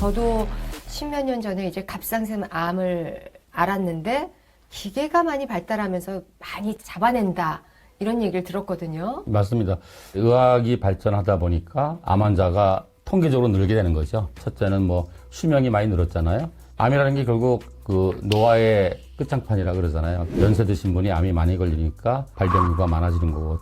저도 십몇 년 전에 이제 갑상선 암을 알았는데 기계가 많이 발달하면서 많이 잡아낸다. 이런 얘기를 들었거든요. 맞습니다. 의학이 발전하다 보니까 암 환자가 통계적으로 늘게 되는 거죠. 첫째는 뭐 수명이 많이 늘었잖아요. 암이라는 게 결국 그 노화의 끝장판이라 그러잖아요. 연세 드신 분이 암이 많이 걸리니까 발병류가 많아지는 거고.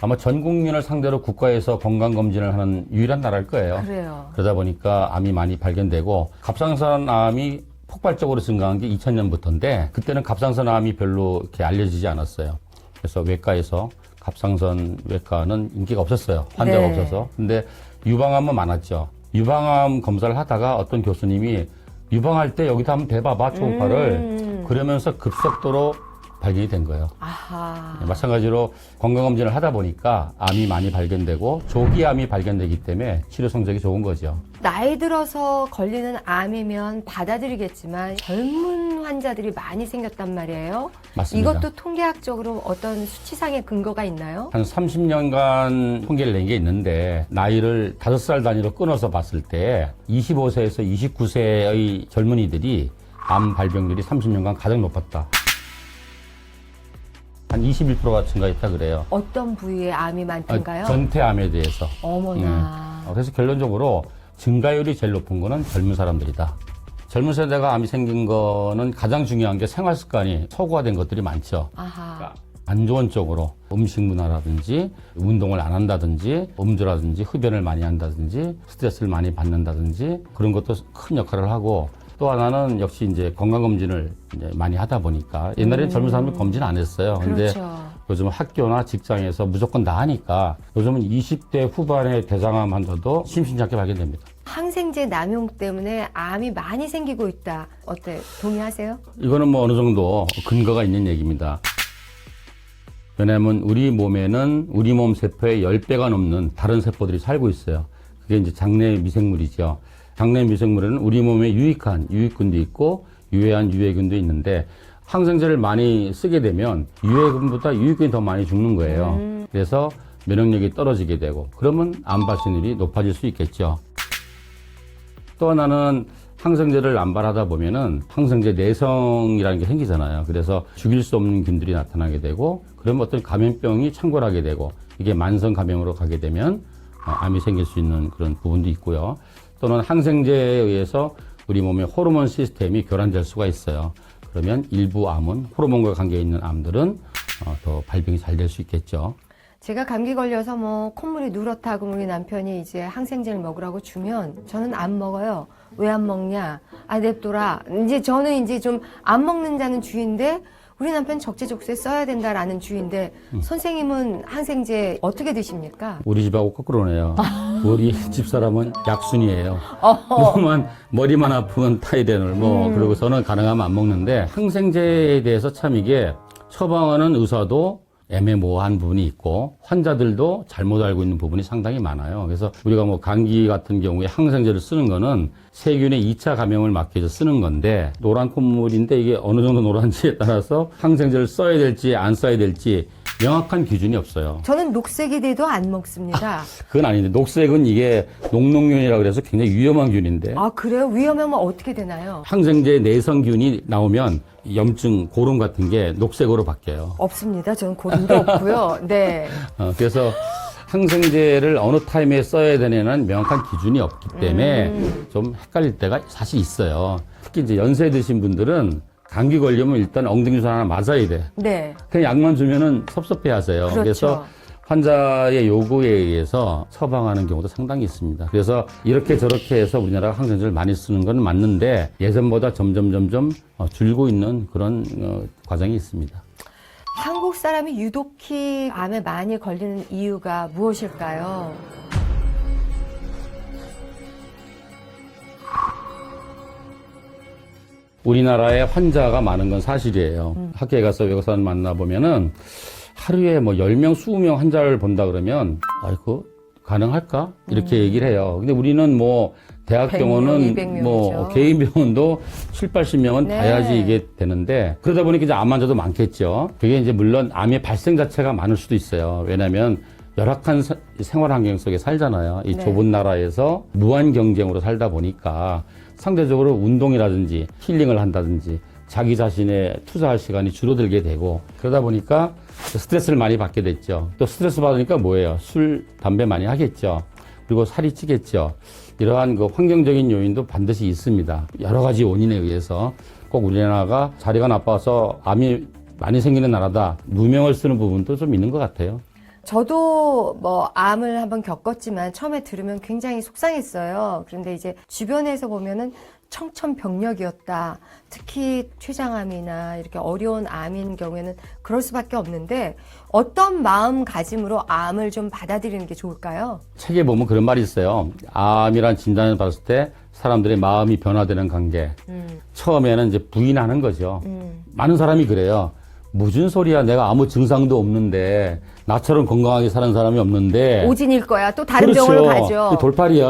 아마 전 국민을 상대로 국가에서 건강검진을 하는 유일한 나라일 거예요. 그래요. 그러다 보니까 암이 많이 발견되고 갑상선 암이 폭발적으로 증가한 게 2000년부터인데 그때는 갑상선 암이 별로 이렇게 알려지지 않았어요. 그래서 외과에서 갑상선 외과는 인기가 없었어요. 환자가 네. 없어서. 근데 유방암은 많았죠. 유방암 검사를 하다가 어떤 교수님이 유방할 때 여기다 한번 대봐봐 초음파를 그러면서 급속도로 발견이 된 거예요. 아하. 마찬가지로 건강검진을 하다 보니까 암이 많이 발견되고 조기 암이 발견되기 때문에 치료 성적이 좋은 거죠. 나이 들어서 걸리는 암이면 받아들이겠지만 젊은 환자들이 많이 생겼단 말이에요. 맞습니다. 이것도 통계학적으로 어떤 수치상의 근거가 있나요? 한 30년간 통계를 낸 게 있는데 나이를 5살 단위로 끊어서 봤을 때 25세에서 29세의 젊은이들이 암 발병률이 30년간 가장 높았다. 한 21%가 증가했다 그래요. 어떤 부위에 암이 많던가요? 전태암에 대해서. 어머나. 그래서 결론적으로 증가율이 제일 높은 거는 젊은 사람들이다. 젊은 세대가 암이 생긴 거는 가장 중요한 게 생활 습관이 소구화된 것들이 많죠. 아하. 안 좋은 쪽으로 음식 문화라든지 운동을 안 한다든지 음주라든지 흡연을 많이 한다든지 스트레스를 많이 받는다든지 그런 것도 큰 역할을 하고 또 하나는 역시 이제 건강검진을 이제 많이 하다 보니까 옛날에는 젊은 사람들 검진 안 했어요. 근데 그렇죠. 요즘은 학교나 직장에서 무조건 다 하니까 요즘은 20대 후반의 대장암 환자도 심심찮게 발견됩니다. 항생제 남용 때문에 암이 많이 생기고 있다. 어때? 동의하세요? 이거는 뭐 어느 정도 근거가 있는 얘기입니다. 왜냐하면 우리 몸에는 우리 몸 세포의 10배가 넘는 다른 세포들이 살고 있어요. 그게 이제 장내 미생물이죠. 장내 미생물에는 우리 몸에 유익한 유익균도 있고 유해한 유해균도 있는데 항생제를 많이 쓰게 되면 유해균보다 유익균이 더 많이 죽는 거예요. 그래서 면역력이 떨어지게 되고 그러면 암 발생률이 높아질 수 있겠죠. 또 하나는 항생제를 남발하다 보면은 항생제 내성이라는 게 생기잖아요. 그래서 죽일 수 없는 균들이 나타나게 되고 그러면 어떤 감염병이 창궐하게 되고 이게 만성 감염으로 가게 되면 암이 생길 수 있는 그런 부분도 있고요. 또는 항생제에 의해서 우리 몸의 호르몬 시스템이 교란될 수가 있어요. 그러면 일부 암은 호르몬과 관계 있는 암들은 더 발병이 잘 될 수 있겠죠. 제가 감기 걸려서 뭐 콧물이 누렇다 그러면 우리 남편이 이제 항생제를 먹으라고 주면 저는 안 먹어요. 왜 안 먹냐? 아, 냅둬라. 이제 저는 이제 좀 안 먹는 자는 주의인데 우리 남편 적재적소에 써야 된다라는 주의인데 선생님은 항생제 어떻게 드십니까? 우리 집하고 거꾸로네요. 우리 집사람은 약순이에요. 머리만 아프면 타이레놀 그리고 저는 가능하면 안 먹는데 항생제에 대해서 참 이게 처방하는 의사도 애매모호한 부분이 있고 환자들도 잘못 알고 있는 부분이 상당히 많아요. 그래서 우리가 뭐 감기 같은 경우에 항생제를 쓰는 거는 세균의 2차 감염을 막기 위해서 쓰는 건데 노란 콧물인데 이게 어느 정도 노란지에 따라서 항생제를 써야 될지 안 써야 될지 명확한 기준이 없어요. 저는 녹색이 돼도 안 먹습니다. 그건 아닌데 녹색은 이게 녹농균이라고 그래서 굉장히 위험한 균인데 아, 그래요? 위험하면 어떻게 되나요? 항생제 내성균이 나오면 염증, 고름 같은 게 녹색으로 바뀌어요. 없습니다. 저는 고름도 없고요. 네. 그래서 항생제를 어느 타임에 써야 되냐는 명확한 기준이 없기 때문에 좀 헷갈릴 때가 사실 있어요. 특히 이제 연세 드신 분들은 감기 걸리면 일단 엉덩이 주사 하나 맞아야 돼. 네. 그냥 약만 주면은 섭섭해 하세요. 그렇죠. 그래서 환자의 요구에 의해서 처방하는 경우도 상당히 있습니다. 그래서 이렇게 저렇게 해서 우리나라가 항생제를 많이 쓰는 건 맞는데 예전보다 점점 줄고 있는 그런 과정이 있습니다. 한국 사람이 유독히 암에 많이 걸리는 이유가 무엇일까요? 우리나라에 환자가 많은 건 사실이에요. 학교에 가서 외국사람 만나보면은 하루에 뭐 10명, 20명 환자를 본다 그러면, 아이고, 가능할까? 이렇게 얘기를 해요. 근데 우리는 뭐, 대학 100명, 병원은 200명이죠. 뭐, 개인 병원도 7, 80명은 네. 봐야지 이게 되는데, 그러다 보니까 이제 암 환자도 많겠죠. 그게 이제 물론 암의 발생 자체가 많을 수도 있어요. 왜냐면, 열악한 생활 환경 속에 살잖아요. 이 네. 좁은 나라에서 무한 경쟁으로 살다 보니까 상대적으로 운동이라든지 힐링을 한다든지 자기 자신에 투자할 시간이 줄어들게 되고 그러다 보니까 스트레스를 많이 받게 됐죠. 또 스트레스 받으니까 뭐예요? 술, 담배 많이 하겠죠. 그리고 살이 찌겠죠. 이러한 그 환경적인 요인도 반드시 있습니다. 여러 가지 원인에 의해서 꼭 우리나라가 자리가 나빠서 암이 많이 생기는 나라다. 누명을 쓰는 부분도 좀 있는 것 같아요. 저도 뭐 암을 한번 겪었지만 처음에 들으면 굉장히 속상했어요. 그런데 이제 주변에서 보면은 청천벽력이었다. 특히 췌장암이나 이렇게 어려운 암인 경우에는 그럴 수밖에 없는데 어떤 마음가짐으로 암을 좀 받아들이는 게 좋을까요? 책에 보면 그런 말이 있어요. 암이란 진단을 받았을 때 사람들의 마음이 변화되는 관계. 처음에는 이제 부인하는 거죠. 많은 사람이 그래요. 무슨 소리야. 내가 아무 증상도 없는데 나처럼 건강하게 사는 사람이 없는데 오진일 거야. 또 다른 그렇죠. 병원을 가죠. 돌팔이야.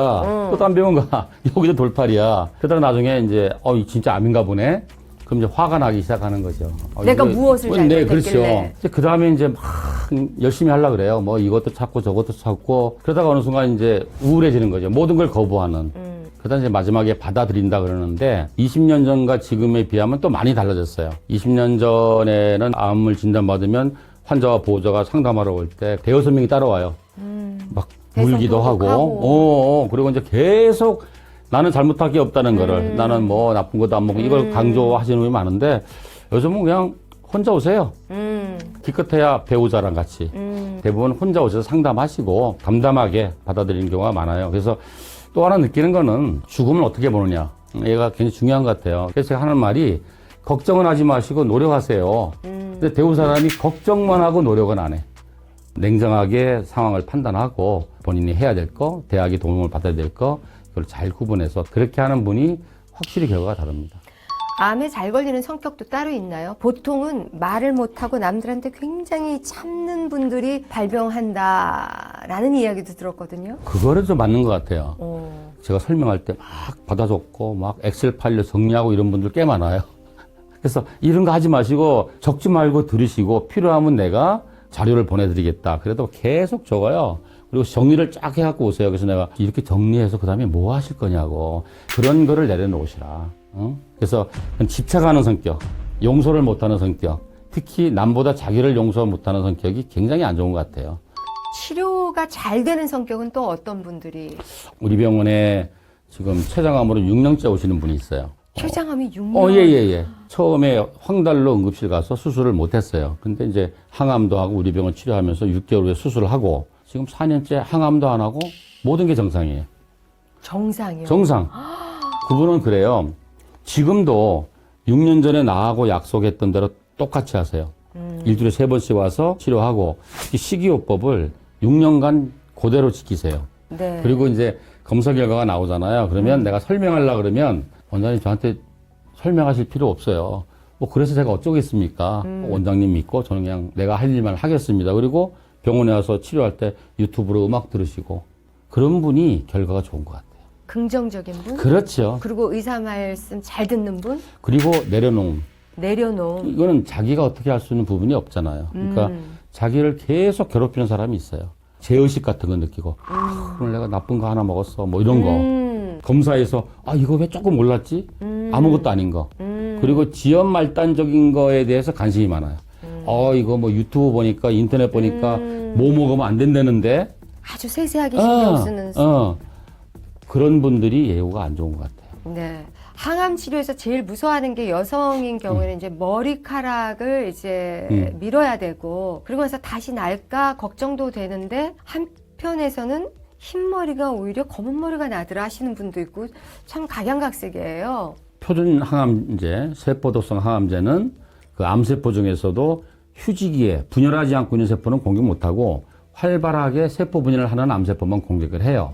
또 다른 병원 가. 여기도 돌팔이야. 그러다가 나중에 이제 진짜 암인가 보네. 그럼 이제 화가 나기 시작하는 거죠. 내가 무엇을 잘못했길래. 그렇죠. 그 다음에 이제 막 열심히 하려고 그래요. 뭐 이것도 찾고 저것도 찾고 그러다가 어느 순간 이제 우울해지는 거죠. 모든 걸 거부하는. 그러다 이제 마지막에 받아들인다 그러는데 20년 전과 지금에 비하면 또 많이 달라졌어요. 20년 전에는 암을 진단받으면 환자와 보호자가 상담하러 올 때 대여섯 명이 따라와요. 막 울기도 하고. 그리고 이제 계속 나는 잘못할 게 없다는 거를 나는 뭐 나쁜 것도 안 먹고 이걸 강조하시는 분이 많은데 요즘은 그냥 혼자 오세요. 기껏해야 배우자랑 같이. 대부분 혼자 오셔서 상담하시고 담담하게 받아들이는 경우가 많아요. 그래서 또 하나 느끼는 거는 죽음을 어떻게 보느냐. 얘가 굉장히 중요한 것 같아요. 그래서 제가 하는 말이 걱정은 하지 마시고 노력하세요. 근데 대부분 사람이 걱정만 하고 노력은 안 해. 냉정하게 상황을 판단하고 본인이 해야 될 거, 대학의 도움을 받아야 될 거, 그걸 잘 구분해서 그렇게 하는 분이 확실히 결과가 다릅니다. 암에 잘 걸리는 성격도 따로 있나요? 보통은 말을 못하고 남들한테 굉장히 참는 분들이 발병한다라는 이야기도 들었거든요. 그거를 좀 맞는 것 같아요. 제가 설명할 때 막 받아 적고 막 엑셀 파일로 정리하고 이런 분들 꽤 많아요. 그래서 이런 거 하지 마시고 적지 말고 들으시고 필요하면 내가 자료를 보내드리겠다. 그래도 계속 적어요. 그리고 정리를 쫙 해갖고 오세요. 그래서 내가 이렇게 정리해서 그 다음에 뭐 하실 거냐고. 그런 거를 내려놓으시라. 그래서 집착하는 성격, 용서를 못하는 성격, 특히 남보다 자기를 용서 못하는 성격이 굉장히 안 좋은 것 같아요. 치료가 잘 되는 성격은 또 어떤 분들이? 우리 병원에 지금 췌장암으로 6년째 오시는 분이 있어요. 췌장암이 6년? 예. 처음에 황달로 응급실 가서 수술을 못했어요. 근데 이제 항암도 하고 우리 병원 치료하면서 6개월 후에 수술을 하고 지금 4년째 항암도 안 하고 모든 게 정상이에요. 정상이요? 정상. 그분은 그래요. 지금도 6년 전에 나하고 약속했던 대로 똑같이 하세요. 일주일에 3번씩 와서 치료하고 식이요법을 6년간 그대로 지키세요. 네. 그리고 이제 검사 결과가 나오잖아요. 그러면 내가 설명하려고 그러면 원장님 저한테 설명하실 필요 없어요. 뭐 그래서 제가 어쩌겠습니까? 원장님 믿고 저는 그냥 내가 할 일만 하겠습니다. 그리고 병원에 와서 치료할 때 유튜브로 음악 들으시고 그런 분이 결과가 좋은 것 같아요. 긍정적인 분? 그렇죠. 그리고 의사 말씀 잘 듣는 분? 그리고 내려놓음. 이거는 자기가 어떻게 할 수 있는 부분이 없잖아요. 그러니까 자기를 계속 괴롭히는 사람이 있어요. 죄의식 같은 거 느끼고 오늘 내가 나쁜 거 하나 먹었어 뭐 이런 거. 검사에서 이거 왜 조금 몰랐지? 아무것도 아닌 거. 그리고 지연 말단적인 거에 대해서 관심이 많아요. 이거 뭐 유튜브 보니까 인터넷 보니까 뭐 먹으면 안 된다는데 아주 세세하게 신경 쓰는 그런 분들이 예후가 안 좋은 것 같아요. 네. 항암 치료에서 제일 무서워하는 게 여성인 경우에는 이제 머리카락을 이제 밀어야 되고 그러고 나서 다시 날까 걱정도 되는데 한편에서는 흰머리가 오히려 검은 머리가 나더라 하시는 분도 있고 참 각양각색이에요. 표준 항암제, 세포독성 항암제는 그 암세포 중에서도 휴지기에 분열하지 않고 있는 세포는 공격 못하고 활발하게 세포 분열을 하는 암세포만 공격을 해요.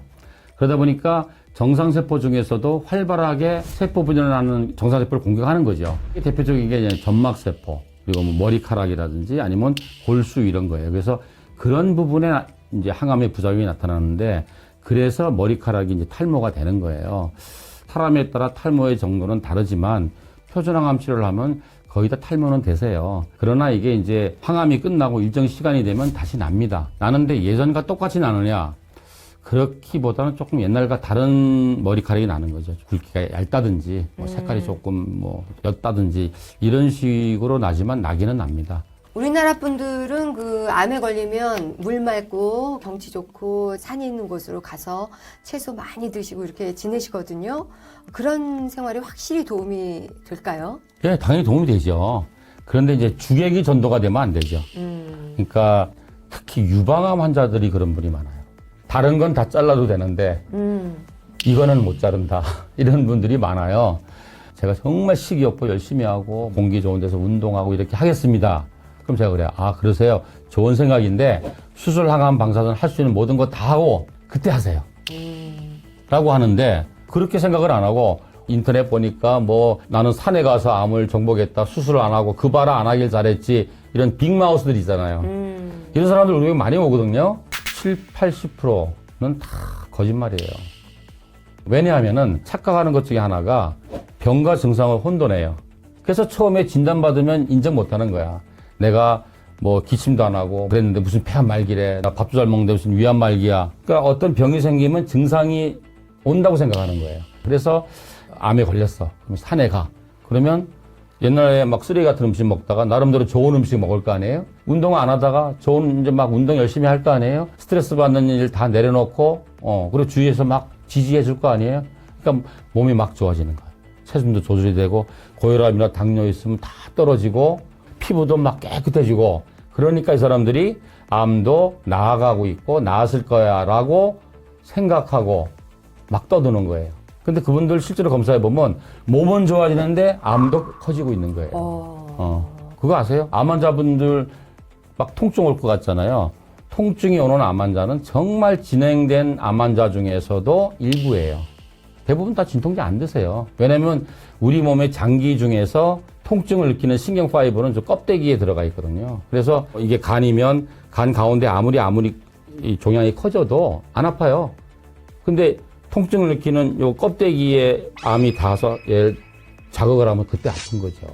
그러다 보니까 정상세포 중에서도 활발하게 세포 분열을 하는 정상세포를 공격하는 거죠. 대표적인 게 이제 점막세포, 그리고 뭐 머리카락이라든지 아니면 골수 이런 거예요. 그래서 그런 부분에 이제 항암의 부작용이 나타나는데 그래서 머리카락이 이제 탈모가 되는 거예요. 사람에 따라 탈모의 정도는 다르지만 표준항암 치료를 하면 거의 다 탈모는 되세요. 그러나 이게 이제 항암이 끝나고 일정 시간이 되면 다시 납니다. 나는데 예전과 똑같이 나느냐? 그렇기보다는 조금 옛날과 다른 머리카락이 나는 거죠. 굵기가 얇다든지, 뭐 색깔이 조금 뭐 옅다든지 이런 식으로 나지만 나기는 납니다. 우리나라 분들은 그 암에 걸리면 물 맑고 경치 좋고 산이 있는 곳으로 가서 채소 많이 드시고 이렇게 지내시거든요. 그런 생활이 확실히 도움이 될까요? 예, 당연히 도움이 되죠. 그런데 이제 주객이 전도가 되면 안 되죠. 그러니까 특히 유방암 환자들이 그런 분이 많아요. 다른 건 다 잘라도 되는데 이거는 못 자른다. 이런 분들이 많아요. 제가 정말 식이 없고 열심히 하고 공기 좋은 데서 운동하고 이렇게 하겠습니다. 그럼 제가 그래요. 아, 그러세요? 좋은 생각인데 수술, 항암, 방사선 할 수 있는 모든 거 다 하고 그때 하세요. 라고 하는데 그렇게 생각을 안 하고 인터넷 보니까 뭐 나는 산에 가서 암을 정복했다. 수술을 안 하고 그 봐라 안 하길 잘했지. 이런 빅마우스들 있잖아요. 이런 사람들 우리 많이 오거든요. 70~80%는 다 거짓말이에요. 왜냐하면은 착각하는 것 중에 하나가 병과 증상을 혼돈해요. 그래서 처음에 진단받으면 인정 못하는 거야. 내가 뭐 기침도 안 하고 그랬는데 무슨 폐암 말기래. 나 밥도 잘 먹는데 무슨 위암 말기야. 그러니까 어떤 병이 생기면 증상이 온다고 생각하는 거예요. 그래서 암에 걸렸어. 그럼 산에 가. 그러면 옛날에 막 쓰레기 같은 음식 먹다가 나름대로 좋은 음식 먹을 거 아니에요? 운동 안 하다가 좋은 이제 막 운동 열심히 할 거 아니에요? 스트레스 받는 일 다 내려놓고 그리고 주위에서 막 지지해 줄 거 아니에요? 그러니까 몸이 막 좋아지는 거예요. 체중도 조절이 되고 고혈압이나 당뇨 있으면 다 떨어지고 피부도 막 깨끗해지고 그러니까 이 사람들이 암도 나아가고 있고 나았을 거야 라고 생각하고 막 떠드는 거예요. 근데 그분들 실제로 검사해 보면 몸은 좋아지는데 암도 커지고 있는 거예요. 그거 아세요? 암 환자분들 막 통증 올 것 같잖아요. 통증이 오는 암 환자는 정말 진행된 암 환자 중에서도 일부예요. 대부분 다 진통제 안 드세요. 왜냐면 우리 몸의 장기 중에서 통증을 느끼는 신경 파이브는 저 껍데기에 들어가 있거든요. 그래서 이게 간이면 간 가운데 아무리 이 종양이 커져도 안 아파요. 근데 통증을 느끼는 요 껍데기에 암이 닿아서 얘 자극을 하면 그때 아픈 거죠.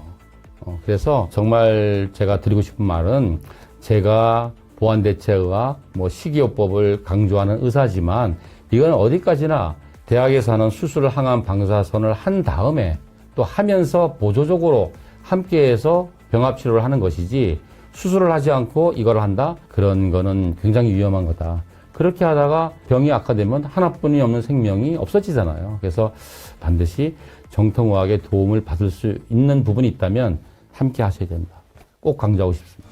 그래서 정말 제가 드리고 싶은 말은 제가 보완대체의학, 뭐 식이요법을 강조하는 의사지만 이건 어디까지나 대학에서 하는 수술을 항암 방사선을 한 다음에 또 하면서 보조적으로 함께해서 병합치료를 하는 것이지 수술을 하지 않고 이걸 한다? 그런 거는 굉장히 위험한 거다. 그렇게 하다가 병이 악화되면 하나뿐이 없는 생명이 없어지잖아요. 그래서 반드시 정통의학의 도움을 받을 수 있는 부분이 있다면 함께 하셔야 된다. 꼭 강조하고 싶습니다.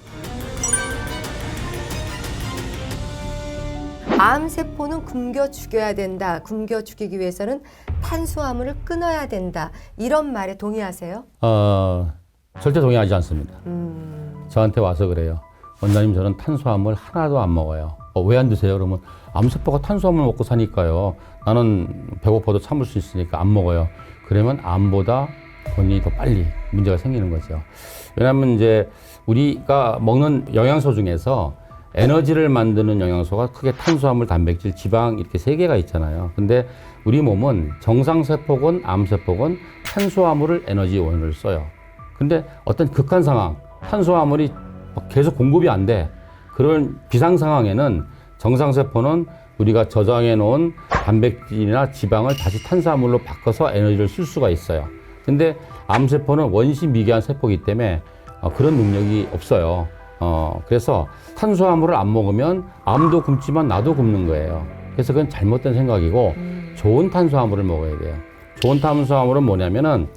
암세포는 굶겨 죽여야 된다. 굶겨 죽이기 위해서는 탄수화물을 끊어야 된다. 이런 말에 동의하세요? 절대 동의하지 않습니다. 저한테 와서 그래요. 원장님 저는 탄수화물 하나도 안 먹어요. 왜 안 드세요? 그러면 암세포가 탄수화물 먹고 사니까요. 나는 배고파도 참을 수 있으니까 안 먹어요. 그러면 암보다 본인이 더 빨리 문제가 생기는 거죠. 왜냐하면 이제 우리가 먹는 영양소 중에서 에너지를 만드는 영양소가 크게 탄수화물, 단백질, 지방 이렇게 3개가 있잖아요. 근데 우리 몸은 정상세포건 암세포건 탄수화물을 에너지 원인으로 써요. 근데 어떤 극한 상황, 탄수화물이 계속 공급이 안 돼. 그런 비상 상황에는 정상세포는 우리가 저장해 놓은 단백질이나 지방을 다시 탄수화물로 바꿔서 에너지를 쓸 수가 있어요. 근데 암세포는 원시 미개한 세포이기 때문에 그런 능력이 없어요. 그래서 탄수화물을 안 먹으면 암도 굶지만 나도 굶는 거예요. 그래서 그건 잘못된 생각이고 좋은 탄수화물을 먹어야 돼요. 좋은 탄수화물은 뭐냐면은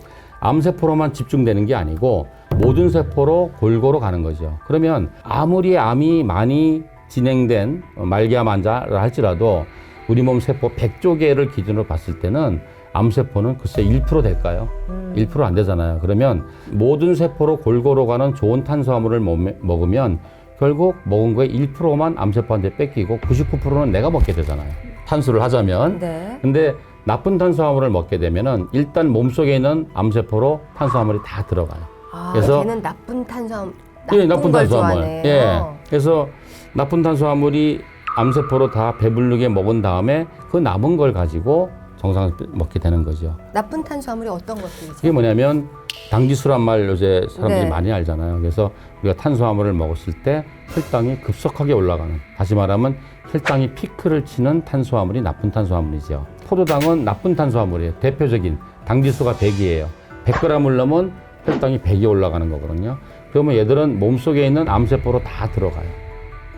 암세포로만 집중되는 게 아니고 모든 세포로 골고루 가는 거죠. 그러면 아무리 암이 많이 진행된 말기암 환자라 할지라도 우리 몸 세포 100조 개를 기준으로 봤을 때는 암세포는 글쎄 1% 될까요? 1% 안 되잖아요. 그러면 모든 세포로 골고루 가는 좋은 탄수화물을 먹으면 결국 먹은 거에 1%만 암세포한테 뺏기고 99%는 내가 먹게 되잖아요. 탄수를 하자면. 네. 근데 나쁜 탄수화물을 먹게 되면은 일단 몸속에 있는 암세포로 탄수화물이 다 들어가요. 그래서 걔는 나쁜 탄수화물, 예, 나쁜 걸 탄수화물. 좋아하네요. 예. 그래서 나쁜 탄수화물이 암세포로 다 배부르게 먹은 다음에 그 남은 걸 가지고 정상을 먹게 되는 거죠. 나쁜 탄수화물이 어떤 것들이죠? 이게 뭐냐면 당지수란 말 요새 사람들이 네. 많이 알잖아요. 그래서 우리가 탄수화물을 먹었을 때 혈당이 급속하게 올라가는, 다시 말하면 혈당이 피크를 치는 탄수화물이 나쁜 탄수화물이죠. 포도당은 나쁜 탄수화물이에요. 대표적인 당지수가 100이에요. 100g을 넘으면 혈당이 100이 올라가는 거거든요. 그러면 얘들은 몸속에 있는 암세포로 다 들어가요.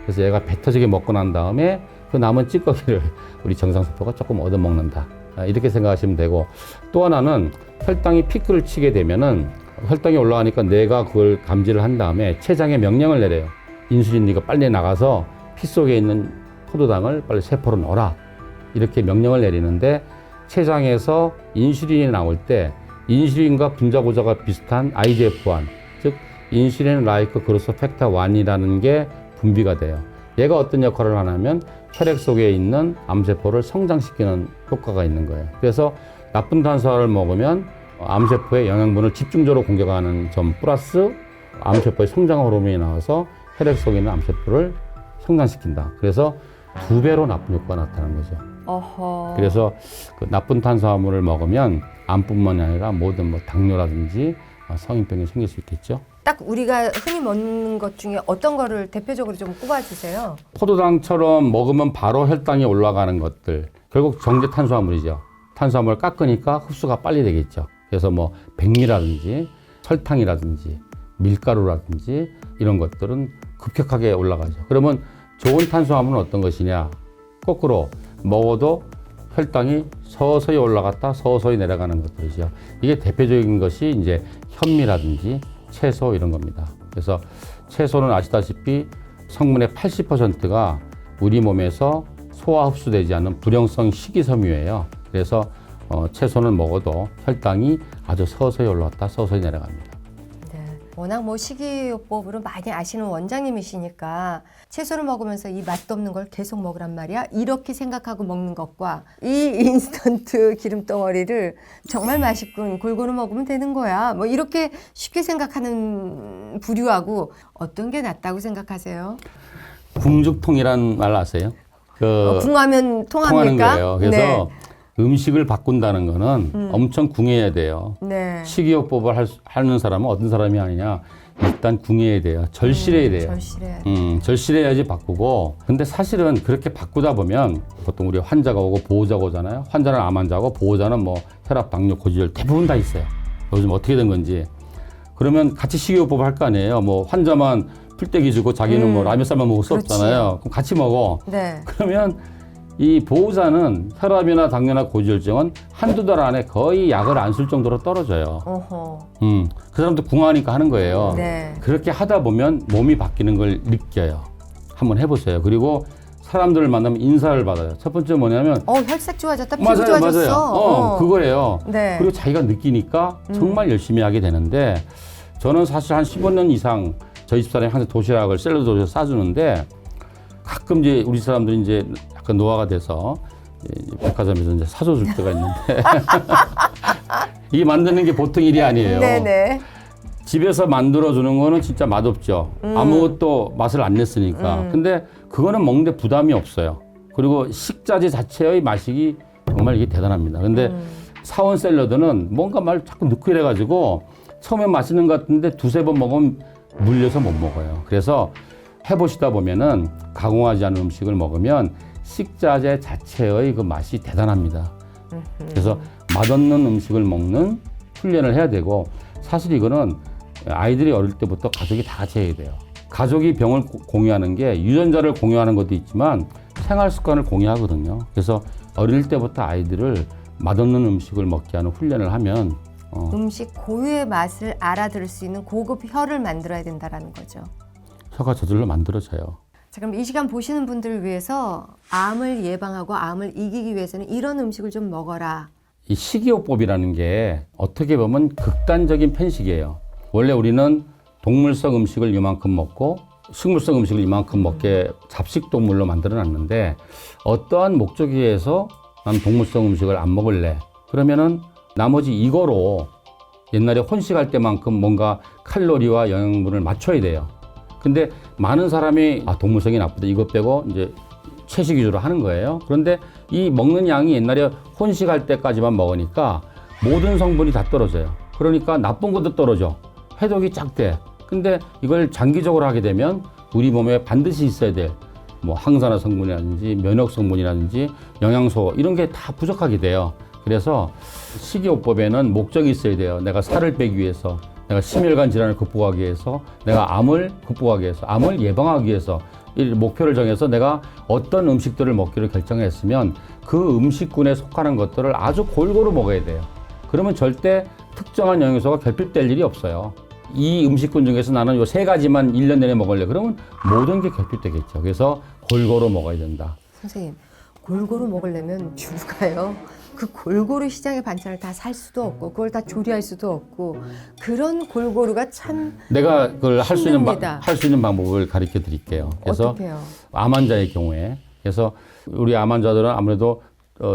그래서 얘가 배 터지게 먹고 난 다음에 그 남은 찌꺼기를 우리 정상세포가 조금 얻어먹는다. 이렇게 생각하시면 되고, 또 하나는 혈당이 피크를 치게 되면은 혈당이 올라가니까 뇌가 그걸 감지를 한 다음에 췌장에 명령을 내려요. 인슐린 네가 빨리 나가서 피 속에 있는 포도당을 빨리 세포로 넣어라. 이렇게 명령을 내리는데, 췌장에서 인슐린이 나올 때 인슐린과 분자구조가 비슷한 IGF-1, 즉 인슐린 라이크 그로스 팩터 1이라는 게 분비가 돼요. 얘가 어떤 역할을 하냐면 혈액 속에 있는 암세포를 성장시키는 효과가 있는 거예요. 그래서 나쁜 탄수화물을 먹으면 암세포의 영양분을 집중적으로 공격하는 점 플러스 암세포의 성장 호르몬이 나와서 혈액 속에 있는 암세포를 성장시킨다. 그래서 2배로 나쁜 효과가 나타나는 거죠. 어허. 그래서 그 나쁜 탄수화물을 먹으면 암뿐만 아니라 모든 뭐 당뇨라든지 성인병이 생길 수 있겠죠. 딱 우리가 흔히 먹는 것 중에 어떤 거를 대표적으로 좀 꼽아주세요. 포도당처럼 먹으면 바로 혈당이 올라가는 것들, 결국 정제 탄수화물이죠. 탄수화물을 깎으니까 흡수가 빨리 되겠죠. 그래서 뭐 백미라든지 설탕이라든지 밀가루라든지 이런 것들은 급격하게 올라가죠. 그러면 좋은 탄수화물은 어떤 것이냐? 거꾸로 먹어도 혈당이 서서히 올라갔다 서서히 내려가는 것들이죠. 이게 대표적인 것이 이제 현미라든지 채소 이런 겁니다. 그래서 채소는 아시다시피 성분의 80%가 우리 몸에서 소화 흡수되지 않는 불용성 식이섬유예요. 그래서 채소는 먹어도 혈당이 아주 서서히 올라갔다 서서히 내려갑니다. 네. 워낙 뭐 식이요법으로 많이 아시는 원장님이시니까 채소를 먹으면서 이 맛도 없는 걸 계속 먹으란 말이야. 이렇게 생각하고 먹는 것과 이 인스턴트 기름덩어리를 정말 맛있군, 골고루 먹으면 되는 거야. 뭐 이렇게 쉽게 생각하는 부류하고 어떤 게 낫다고 생각하세요? 궁죽통이란 말 아세요? 궁하면 통하는 통합니까? 거예요. 그래서 음식을 바꾼다는 거는 엄청 궁해야 돼요. 네. 식이요법을 하는 사람은 어떤 사람이 아니냐? 일단 궁해야 돼요. 절실해야 돼요. 절실해야 돼. 절실해야지 바꾸고. 근데 사실은 그렇게 바꾸다 보면 보통 우리 환자가 오고 보호자가 오잖아요. 환자는 암 환자고 보호자는 뭐 혈압, 당뇨, 고지혈 대부분 다 있어요. 요즘 어떻게 된 건지. 그러면 같이 식이요법을 할 거 아니에요. 뭐 환자만 풀떼기 주고 자기는 뭐 라면쌀만 먹을 수 그렇지. 없잖아요. 그럼 같이 먹어. 네. 그러면 이 보호자는 혈압이나 당뇨나 고지혈증은 한두 달 안에 거의 약을 안 쓸 정도로 떨어져요. 어허. 그 사람도 궁하니까 하는 거예요. 네. 그렇게 하다 보면 몸이 바뀌는 걸 느껴요. 한번 해보세요. 그리고 사람들을 만나면 인사를 받아요. 첫 번째 뭐냐면 혈색 좋아졌다, 피부 좋아졌어. 맞아요. 그거예요. 네. 그리고 자기가 느끼니까 정말 열심히 하게 되는데, 저는 사실 한 15년 이상 저희 집사람이 항상 도시락을 샐러드 도시락 싸주는데, 가끔 이제 우리 사람들이 이제 약간 노화가 돼서 이제 백화점에서 이제 사줘줄 때가 있는데 이게 만드는 게 보통 일이 아니에요. 네네. 집에서 만들어주는 거는 진짜 맛없죠. 아무것도 맛을 안 냈으니까. 근데 그거는 먹는데 부담이 없어요. 그리고 식자재 자체의 맛이 정말 이게 대단합니다. 근데 사원 샐러드는 뭔가 말 자꾸 넣고 이래가지고 처음에 맛있는 것 같은데 두세 번 먹으면 물려서 못 먹어요. 그래서 해보시다 보면은 가공하지 않은 음식을 먹으면 식자재 자체의 그 맛이 대단합니다. 그래서 맛없는 음식을 먹는 훈련을 해야 되고, 사실 이거는 아이들이 어릴 때부터 가족이 다 같이 해야 돼요. 가족이 병을 공유하는 게 유전자를 공유하는 것도 있지만 생활 습관을 공유하거든요. 그래서 어릴 때부터 아이들을 맛없는 음식을 먹게 하는 훈련을 하면 음식 고유의 맛을 알아들을 수 있는 고급 혀를 만들어야 된다라는 거죠. 혀가 저절로 만들어져요. 자, 그럼 이 시간 보시는 분들을 위해서 암을 예방하고 암을 이기기 위해서는 이런 음식을 좀 먹어라. 이 식이요법이라는 게 어떻게 보면 극단적인 편식이에요. 원래 우리는 동물성 음식을 이만큼 먹고 식물성 음식을 이만큼 먹게 잡식동물로 만들어 놨는데, 어떠한 목적에 의해서 난 동물성 음식을 안 먹을래. 그러면은 나머지 이거로 옛날에 혼식할 때만큼 뭔가 칼로리와 영양분을 맞춰야 돼요. 근데 많은 사람이 동물성이 나쁘다 이것 빼고 이제 채식 위주로 하는 거예요. 그런데 이 먹는 양이 옛날에 혼식할 때까지만 먹으니까 모든 성분이 다 떨어져요. 그러니까 나쁜 것도 떨어져. 해독이 쫙 돼. 근데 이걸 장기적으로 하게 되면 우리 몸에 반드시 있어야 될 뭐 항산화 성분이라든지 면역 성분이라든지 영양소 이런 게 다 부족하게 돼요. 그래서 식이요법에는 목적이 있어야 돼요. 내가 살을 빼기 위해서, 내가 심혈관 질환을 극복하기 위해서, 내가 암을 극복하기 위해서, 암을 예방하기 위해서 이 목표를 정해서 내가 어떤 음식들을 먹기로 결정했으면 그 음식군에 속하는 것들을 아주 골고루 먹어야 돼요. 그러면 절대 특정한 영양소가 결핍될 일이 없어요. 이 음식군 중에서 나는 요 3가지만 1년 내내 먹을래. 그러면 모든 게 결핍되겠죠. 그래서 골고루 먹어야 된다. 선생님, 골고루 먹으려면 주가요. 그 골고루 시장의 반찬을 다 살 수도 없고 그걸 다 조리할 수도 없고 그런 골고루가 참 내가 그걸 할 수 있는 힘듭니다. 할 수 있는 방법을 가르쳐 드릴게요. 그래서 어떻게요? 암 환자의 경우에 그래서 우리 암 환자들은 아무래도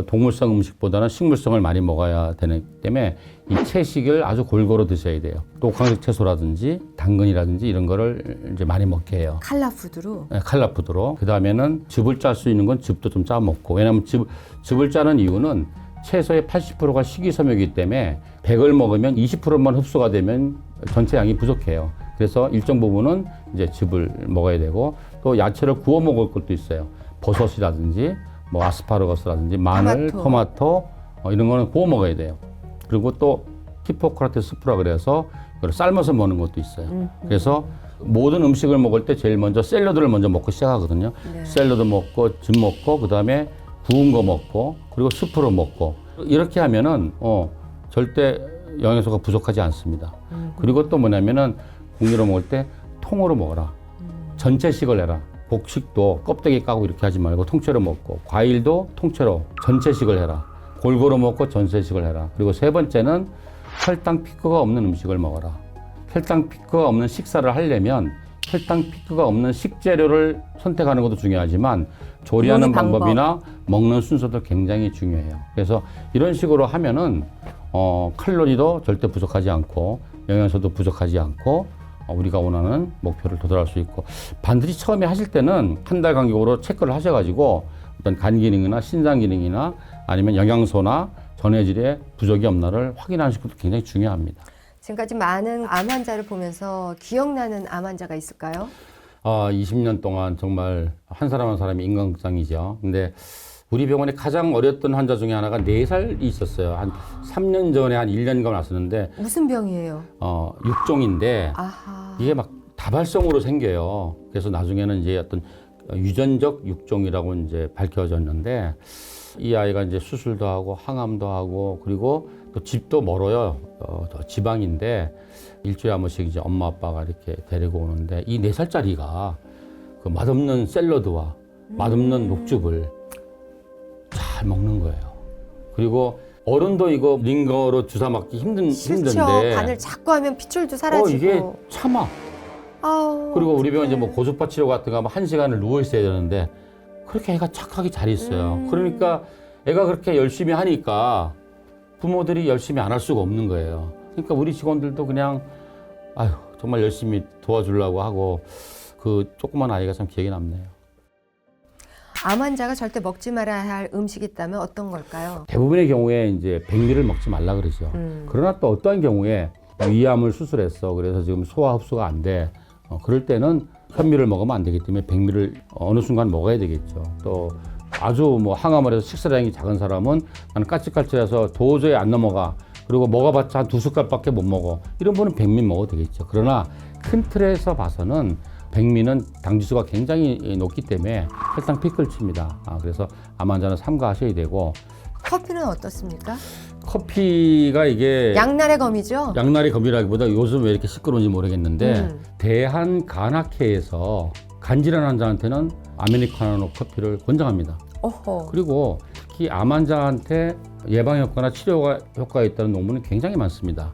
동물성 음식보다는 식물성을 많이 먹어야 되기 때문에 이 채식을 아주 골고루 드셔야 돼요. 또 녹황색 채소라든지 당근이라든지 이런 거를 이제 많이 먹게 해요. 칼라푸드로. 네, 칼라푸드로. 그 다음에는 즙을 짤 수 있는 건 즙도 좀 짜 먹고. 왜냐하면 즙을 짜는 이유는 채소의 80%가 식이섬유이기 때문에 100을 먹으면 20%만 흡수가 되면 전체 양이 부족해요. 그래서 일정 부분은 이제 즙을 먹어야 되고 또 야채를 구워 먹을 것도 있어요. 버섯이라든지 뭐 아스파라거스라든지 마늘, 토마토 이런 거는 구워 먹어야 돼요. 그리고 또 히포크라테스 스프라 그래서 그걸 삶아서 먹는 것도 있어요. 그래서 모든 음식을 먹을 때 제일 먼저 샐러드를 먼저 먹고 시작하거든요. 네. 샐러드 먹고 즙 먹고 그다음에 구운 거 먹고 그리고 스프로 먹고 이렇게 하면은 절대 영양소가 부족하지 않습니다. 그리고 또 뭐냐면은 공기로 먹을 때 통으로 먹어라. 전체식을 해라. 곡식도 껍데기 까고 이렇게 하지 말고 통째로 먹고 과일도 통째로 전체식을 해라. 골고루 먹고 전체식을 해라. 그리고 3번째는 혈당 피크가 없는 음식을 먹어라. 혈당 피크가 없는 식사를 하려면 혈당 피크가 없는 식재료를 선택하는 것도 중요하지만 조리하는 방법이나 먹는 순서도 굉장히 중요해요. 그래서 이런 식으로 하면은 칼로리도 절대 부족하지 않고 영양소도 부족하지 않고 우리가 원하는 목표를 도달할 수 있고 반드시 처음에 하실 때는 한 달 간격으로 체크를 하셔가지고 어떤 간 기능이나 신장 기능이나 아니면 영양소나 전해질의 부족이 없나를 확인하시는 것도 굉장히 중요합니다. 지금까지 많은 암 환자를 보면서 기억나는 암 환자가 있을까요? 20년 동안 정말 한 사람 한 사람이 인간극장이죠. 근데 우리 병원에 가장 어렸던 환자 중에 하나가 4살이 있었어요. 한 3년 전에 한 1년간 왔었는데 무슨 병이에요? 육종인데 아하. 이게 막 다발성으로 생겨요. 그래서 나중에는 이제 어떤 유전적 육종이라고 이제 밝혀졌는데 이 아이가 이제 수술도 하고 항암도 하고 그리고 또 집도 멀어요. 지방인데 일주일에 한 번씩 이제 엄마 아빠가 이렇게 데리고 오는데 이 4살짜리가 그 맛없는 샐러드와 맛없는 녹즙을 잘 먹는 거예요. 그리고 어른도 이거 링거로 주사 맞기 힘든데 싫죠. 간을 자꾸 하면 핏줄도 사라지고. 이게 참아. 아우, 그리고 우리 병원 이제 뭐 고주파 치료 같은 거 하면 1시간을 누워 있어야 되는데 그렇게 애가 착하게 잘 있어요. 그러니까 애가 그렇게 열심히 하니까 부모들이 열심히 안 할 수가 없는 거예요. 그러니까 우리 직원들도 그냥 아유 정말 열심히 도와주려고 하고 그 조그만 아이가 참 기억에 남네요. 암 환자가 절대 먹지 말아야 할 음식이 있다면 어떤 걸까요? 대부분의 경우에 이제 백미를 먹지 말라 그러죠. 그러나 또 어떠한 경우에 위암을 수술했어. 그래서 지금 소화 흡수가 안 돼. 그럴 때는 현미를 먹으면 안 되기 때문에 백미를 어느 순간 먹어야 되겠죠. 또 아주 뭐 항암을 해서 식사량이 작은 사람은 나는 까칠까칠해서 도저히 안 넘어가. 그리고 먹어봤자 한 2숟갈밖에 못 먹어. 이런 분은 백미 먹어도 되겠죠. 그러나 큰 틀에서 봐서는 백미는 당지수가 굉장히 높기 때문에 혈당 피크를 칩니다. 그래서 암 환자는 삼가하셔야 되고. 커피는 어떻습니까? 커피가 이게 양날의 검이죠? 양날의 검이라기보다 요즘 왜 이렇게 시끄러운지 모르겠는데 대한간학회에서 간질환 환자한테는 아메리카노 커피를 권장합니다. 어허. 그리고 특히 암 환자한테 예방 효과나 치료 효과가 있다는 논문은 굉장히 많습니다.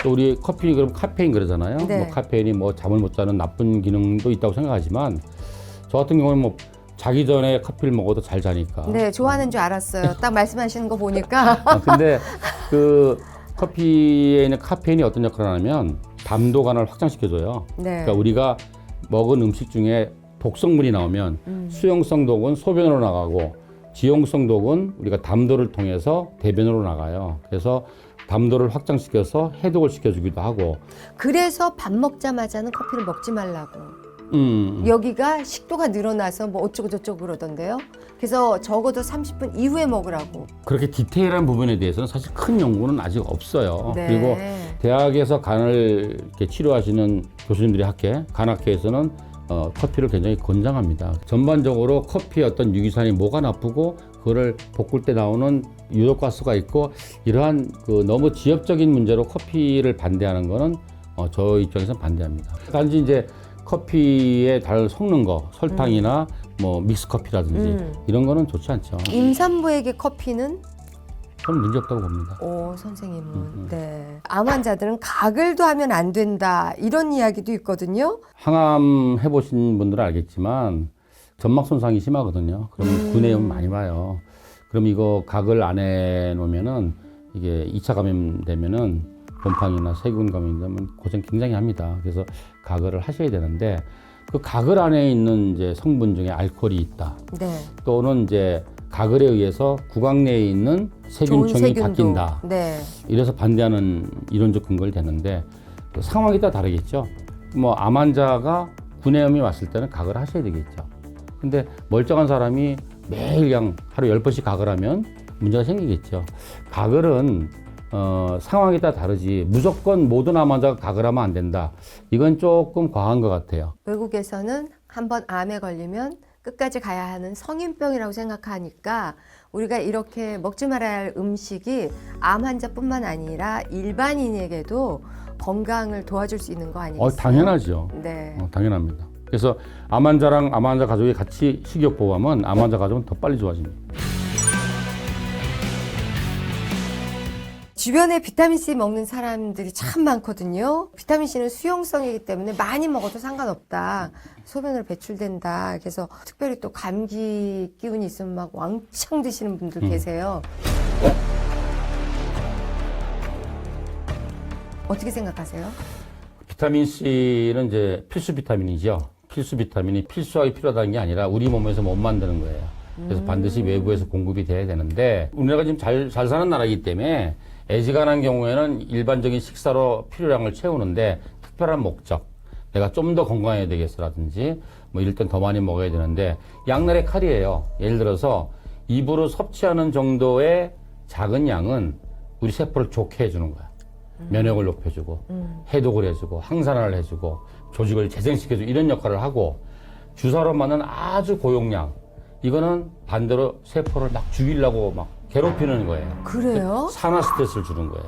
또 우리 커피 그럼 카페인 그러잖아요. 네. 뭐 카페인이 뭐 잠을 못 자는 나쁜 기능도 있다고 생각하지만 저 같은 경우는 뭐 자기 전에 커피를 먹어도 잘 자니까. 네, 좋아하는 줄 알았어요. 딱 말씀하시는 거 보니까. 근데 그 커피에 있는 카페인이 어떤 역할을 하냐면 담도관을 확장시켜줘요. 네. 그러니까 우리가 먹은 음식 중에 독성물이 나오면 수용성 독은 소변으로 나가고 지용성 독은 우리가 담도를 통해서 대변으로 나가요. 그래서 담도를 확장시켜서 해독을 시켜주기도 하고. 그래서 밥 먹자마자는 커피를 먹지 말라고. 음. 여기가 식도가 늘어나서 뭐 어쩌고 저쩌고 그러던데요. 그래서 적어도 30분 이후에 먹으라고. 그렇게 디테일한 부분에 대해서는 사실 큰 연구는 아직 없어요. 네. 그리고 대학에서 간을 이렇게 치료하시는 교수님들이 간학회에서는 커피를 굉장히 권장합니다. 전반적으로 커피의 어떤 유기산이 뭐가 나쁘고 그거를 볶을 때 나오는 유독가스가 있고 이러한 그 너무 지엽적인 문제로 커피를 반대하는 거는 저 입장에서는 반대합니다. 단지 이제 커피에 달 섞는 거, 설탕이나 뭐 믹스 커피라든지 이런 거는 좋지 않죠. 임산부에게 커피는? 저는 문제 없다고 봅니다. 오, 선생님은. 네. 암 환자들은 가글도 하면 안 된다. 이런 이야기도 있거든요. 항암 해보신 분들은 알겠지만 점막 손상이 심하거든요. 그러면 구내염 많이 와요. 그럼 이거 가글 안 해놓으면은 이게 2차 감염되면은 곰팡이나 세균 감염되면 고생 굉장히 합니다. 그래서 가글을 하셔야 되는데 그 가글 안에 있는 이제 성분 중에 알코올이 있다. 네. 또는 이제 가글에 의해서 구강 내에 있는 세균총이 좋은 세균도. 바뀐다. 네. 이래서 반대하는 이론적 근거를 대는데 그 상황에 따라 다르겠죠. 뭐 암 환자가 구내염이 왔을 때는 가글 하셔야 되겠죠. 근데 멀쩡한 사람이 매일 그냥 하루 10번씩 가글하면 문제가 생기겠죠. 가글은 상황에 따라 다르지 무조건 모든 암 환자가 가글하면 안 된다. 이건 조금 과한 것 같아요. 외국에서는 한번 암에 걸리면 끝까지 가야 하는 성인병이라고 생각하니까 우리가 이렇게 먹지 말아야 할 음식이 암 환자뿐만 아니라 일반인에게도 건강을 도와줄 수 있는 거 아니겠어요? 당연하죠. 네. 당연합니다. 그래서 암 환자랑 암 환자 가족이 같이 식욕 보호하면 암 환자 가족은 더 빨리 좋아집니다. 주변에 비타민C 먹는 사람들이 참 많거든요. 비타민C는 수용성이기 때문에 많이 먹어도 상관없다. 소변으로 배출된다. 그래서 특별히 또 감기 기운이 있으면 막 왕창 드시는 분들 계세요. 어떻게 생각하세요? 비타민C는 이제 필수 비타민이죠. 필수 비타민이 필수하게 필요하다는 게 아니라 우리 몸에서 못 만드는 거예요. 그래서 반드시 외부에서 공급이 돼야 되는데 우리나라가 지금 잘 사는 나라이기 때문에 애지간한 경우에는 일반적인 식사로 필요량을 채우는데 특별한 목적, 내가 좀 더 건강해야 되겠어라든지 뭐 이럴 땐 더 많이 먹어야 되는데 양날의 칼이에요. 예를 들어서 입으로 섭취하는 정도의 작은 양은 우리 세포를 좋게 해주는 거야. 면역을 높여주고 해독을 해주고 항산화를 해주고 조직을 재생시켜주고 이런 역할을 하고 주사로 맞는 아주 고용량 이거는 반대로 세포를 막 죽이려고 막 괴롭히는 거예요. 그래요? 산화 스트레스를 주는 거예요.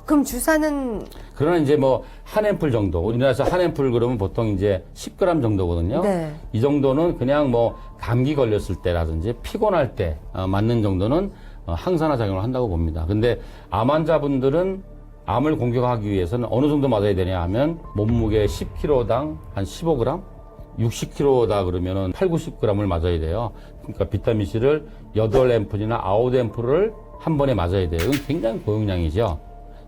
그럼 주사는 그러나 이제 뭐 한 앰플 정도, 우리나라에서 한 앰플 그러면 보통 이제 10g 정도거든요. 네. 이 정도는 그냥 뭐 감기 걸렸을 때라든지 피곤할 때 맞는 정도는 항산화 작용을 한다고 봅니다. 근데 암 환자분들은 암을 공격하기 위해서는 어느 정도 맞아야 되냐 하면 몸무게 10kg당 한 15g? 60kg다 그러면은 8, 90g을 맞아야 돼요. 그러니까 비타민C를 8앰플이나 9앰플을 한 번에 맞아야 돼요. 이건 굉장히 고용량이죠.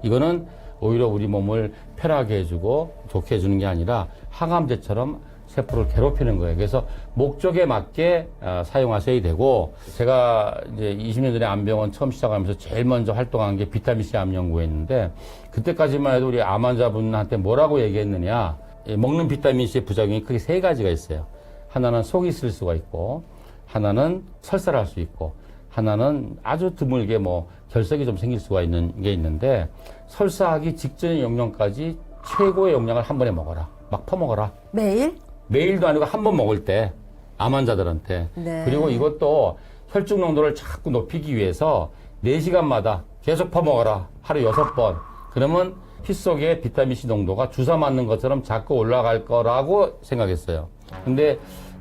이거는 오히려 우리 몸을 편하게 해주고 좋게 해주는 게 아니라 항암제처럼 세포를 괴롭히는 거예요. 그래서 목적에 맞게 사용하셔야 되고 제가 이제 20년 전에 암병원 처음 시작하면서 제일 먼저 활동한 게 비타민C 암 연구였는데 그때까지만 해도 우리 암 환자분한테 뭐라고 얘기했느냐 먹는 비타민C의 부작용이 크게 세 가지가 있어요. 하나는 속이 쓸 수가 있고 하나는 설사를 할 수 있고 하나는 아주 드물게 뭐 결석이 좀 생길 수가 있는 게 있는데 설사하기 직전의 용량까지 최고의 용량을 한 번에 먹어라. 막 퍼먹어라. 매일? 매일도 아니고 한 번 먹을 때 암 환자들한테. 네. 그리고 이것도 혈중 농도를 자꾸 높이기 위해서 4시간마다 계속 퍼먹어라. 하루 6번. 그러면 피 속에 비타민C 농도가 주사 맞는 것처럼 자꾸 올라갈 거라고 생각했어요. 근데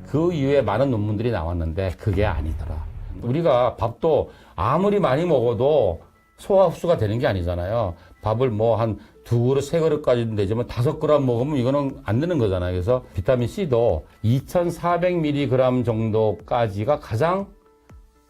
그 이후에 많은 논문들이 나왔는데 그게 아니더라. 우리가 밥도 아무리 많이 먹어도 소화 흡수가 되는 게 아니잖아요. 밥을 뭐 한 2그릇, 3그릇까지는 되지만 5g 먹으면 이거는 안 되는 거잖아요. 그래서 비타민C도 2,400mg 정도까지가 가장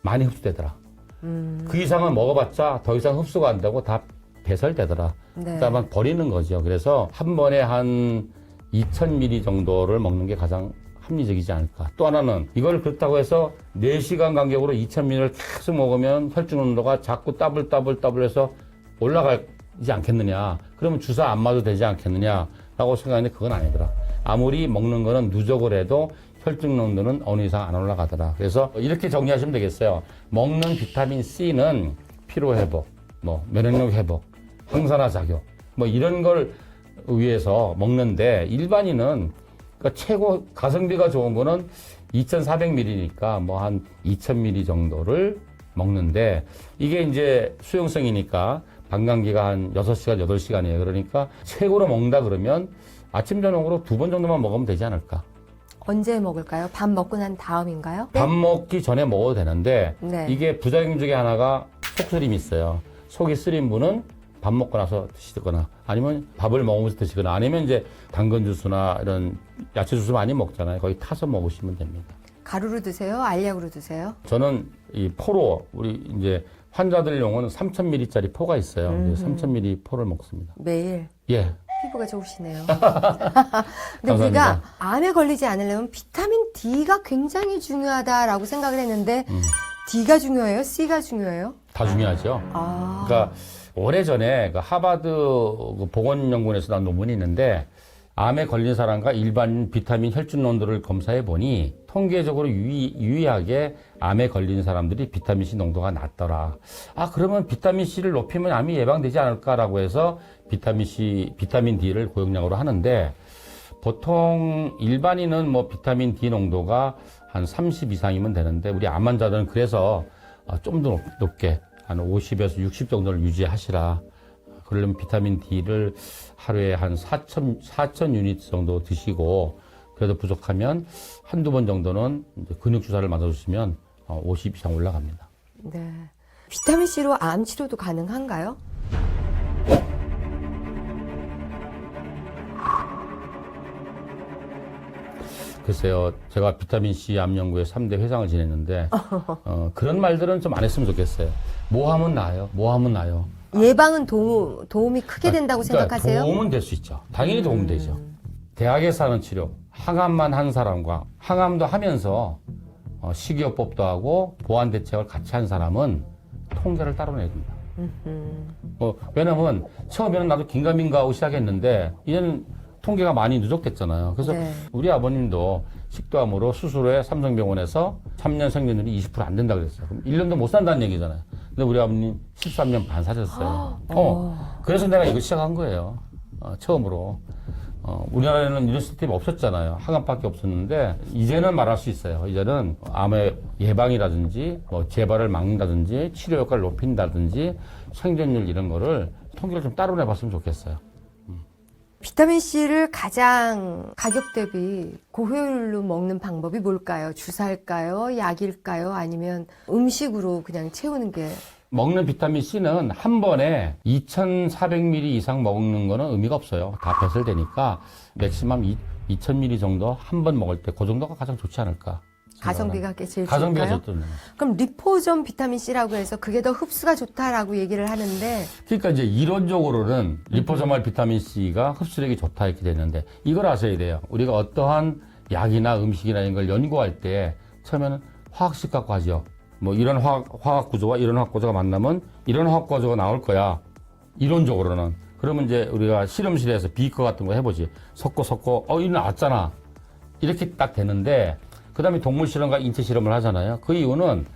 많이 흡수되더라. 그 이상은 먹어봤자 더 이상 흡수가 안 되고 다 배설되더라. 네. 그다음에 버리는 거죠. 그래서 한 번에 한 2000ml 정도를 먹는 게 가장 합리적이지 않을까. 또 하나는 이걸 그렇다고 해서 4시간 간격으로 2000ml를 계속 먹으면 혈중 농도가 자꾸 따블따블해서 올라가지 않겠느냐. 그러면 주사 안 맞아도 되지 않겠느냐라고 생각하는데 그건 아니더라. 아무리 먹는 거는 누적을 해도 혈중 농도는 어느 이상 안 올라가더라. 그래서 이렇게 정리하시면 되겠어요. 먹는 비타민 C는 피로 회복, 뭐 면역력 회복, 항산화 작용, 뭐 이런 걸 위해서 먹는데 일반인은 그러니까 최고 가성비가 좋은 거는 2,400ml니까 뭐 한 2,000ml 정도를 먹는데 이게 이제 수용성이니까 방광기가 한 6시간, 8시간이에요. 그러니까 최고로 먹는다 그러면 아침, 저녁으로 2번 정도만 먹으면 되지 않을까. 언제 먹을까요? 밥 먹고 난 다음인가요? 밥 먹기 전에 먹어도 되는데 네. 이게 부작용 중에 하나가 속쓰림이 있어요. 속이 쓰린 분은 밥 먹고 나서 드시거나 아니면 밥을 먹으면서 드시거나 아니면 이제 당근 주스나 이런 야채 주스 많이 먹잖아요. 거기 타서 먹으시면 됩니다. 가루로 드세요? 알약으로 드세요? 저는 이 포로 우리 이제 환자들용은 3,000ml짜리 포가 있어요. 3,000ml 포를 먹습니다. 매일. 예. 피부가 좋으시네요. 근데 감사합니다. 우리가 암에 걸리지 않으려면 비타민 D가 굉장히 중요하다라고 생각을 했는데 D가 중요해요? C가 중요해요? 다 중요하죠. 아. 그러니까 오래전에 그 하버드 보건연구원에서 난 논문이 있는데 암에 걸린 사람과 일반 비타민 혈중 농도를 검사해 보니 통계적으로 유의하게 암에 걸린 사람들이 비타민 C 농도가 낮더라. 아, 그러면 비타민 C를 높이면 암이 예방되지 않을까라고 해서 비타민 D를 고용량으로 하는데 보통 일반인은 뭐 비타민 D 농도가 한 30 이상이면 되는데 우리 암 환자들은 그래서 좀 더 높게 한 50에서 60 정도를 유지하시라. 그러려면 비타민 D를 하루에 한 4,000 유닛 정도 드시고 그래도 부족하면 한두 번 정도는 이제 근육 주사를 맞아주시면 50 이상 올라갑니다. 네. 비타민 C로 암 치료도 가능한가요? 글쎄요, 제가 비타민 C 암 연구의 3대 회장을 지냈는데 그런 말들은 좀 안 했으면 좋겠어요. 뭐 하면 나아요? 뭐 하면 나아요? 예방은 도움이 크게 된다고 생각하세요? 도움은 될 수 있죠. 당연히 도움 되죠. 대학에서 하는 치료, 항암만 한 사람과 항암도 하면서 식이요법도 하고 보완 대책을 같이 한 사람은 통계를 따로 내야 됩니다. 왜냐면 처음에는 나도 긴가민가하고 시작했는데 이제는 통계가 많이 누적됐잖아요. 그래서 네. 우리 아버님도 식도암으로 수술에 삼성병원에서 3년 생존율이 20% 안 된다 그랬어요. 그럼 1년도 못 산다는 얘기잖아요. 근데 우리 아버님 13년 반 사셨어요. 그래서 내가 이거 시작한 거예요. 처음으로. 우리나라에는 이런 시스템이 없었잖아요. 항암밖에 없었는데 이제는 말할 수 있어요. 이제는 암의 예방이라든지 뭐 재발을 막는다든지 치료 효과를 높인다든지 생존율 이런 거를 통계를 좀 따로 내봤으면 좋겠어요. 비타민 C를 가장 가격 대비 고효율로 먹는 방법이 뭘까요? 주사일까요? 약일까요? 아니면 음식으로 그냥 채우는 게? 먹는 비타민 C는 한 번에 2,400ml 이상 먹는 거는 의미가 없어요. 다 배설되니까 맥시멈 2,000ml 정도 한 번 먹을 때 그 정도가 가장 좋지 않을까. 가성비가 제일 가성비가 좋을까요? 좋던데. 그럼 리포존 비타민 C라고 해서 그게 더 흡수가 좋다라고 얘기를 하는데 그러니까 이제 이론적으로는 리포소말 비타민 C가 흡수력이 좋다 이렇게 되는데 이걸 아셔야 돼요. 우리가 어떠한 약이나 음식이나 이런 걸 연구할 때 처음에는 화학식 갖고 하죠. 뭐 이런 화학 구조와 이런 화학 구조가 만나면 이런 화학 구조가 나올 거야. 이론적으로는. 그러면 이제 우리가 실험실에서 비커 같은 거 해보지. 섞고 이거 나왔잖아. 이렇게 딱 되는데 그 다음에 동물 실험과 인체 실험을 하잖아요. 그 이유는